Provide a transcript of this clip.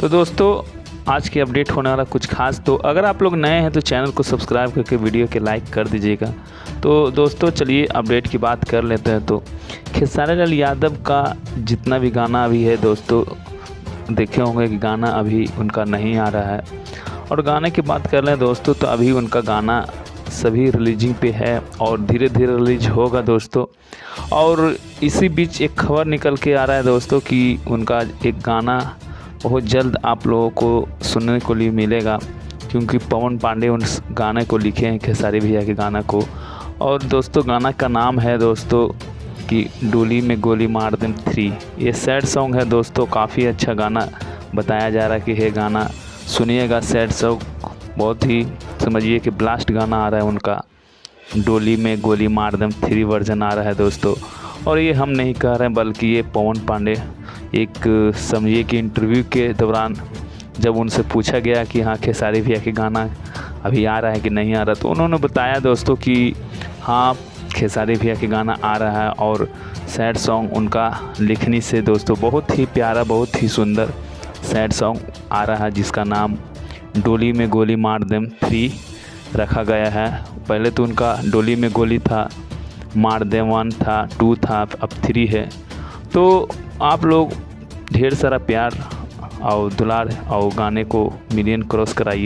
तो दोस्तों आज की अपडेट होने वाला कुछ खास, तो अगर आप लोग नए हैं तो चैनल को सब्सक्राइब करके वीडियो के लाइक कर दीजिएगा। तो दोस्तों चलिए अपडेट की बात कर लेते हैं। तो खेसारी लाल यादव का जितना भी गाना अभी है दोस्तों, देखे होंगे कि गाना अभी उनका नहीं आ रहा है। और गाने की बात कर लें दोस्तों तो अभी उनका गाना सभी रिलीजिंग पे है और धीरे धीरे रिलीज होगा दोस्तों। और इसी बीच एक खबर निकल के आ रहा है दोस्तों कि उनका एक गाना बहुत जल्द आप लोगों को सुनने को लिए मिलेगा, क्योंकि पवन पांडे उस गाने को लिखे हैं, खेसारी भैया के गाना को। और दोस्तों गाना का नाम है दोस्तों कि डोली में गोली मार देम 3। ये सैड सॉन्ग है दोस्तों, काफ़ी अच्छा गाना बताया जा रहा है कि ये गाना सुनिएगा। सैड सॉन्ग बहुत ही समझिए कि ब्लास्ट गाना आ रहा है उनका, डोली में गोली मार देम 3 वर्जन आ रहा है दोस्तों। और ये हम नहीं कह रहे हैं बल्कि ये पवन पांडे एक समझिए कि इंटरव्यू के दौरान जब उनसे पूछा गया कि हाँ खेसारी भैया के गाना अभी आ रहा है कि नहीं आ रहा, तो उन्होंने बताया दोस्तों कि हाँ खेसारी भैया के गाना आ रहा है। और सैड सॉन्ग उनका लिखनी से दोस्तों बहुत ही प्यारा, बहुत ही सुंदर सैड सॉन्ग आ रहा है जिसका नाम डोली में गोली मार देम 3 रखा गया है। पहले तो उनका डोली में गोली था, मार देम 1 था, 2 था, अब 3 है। तो आप लोग ढेर सारा प्यार और दुलार और गाने को मिलियन क्रॉस कराइए।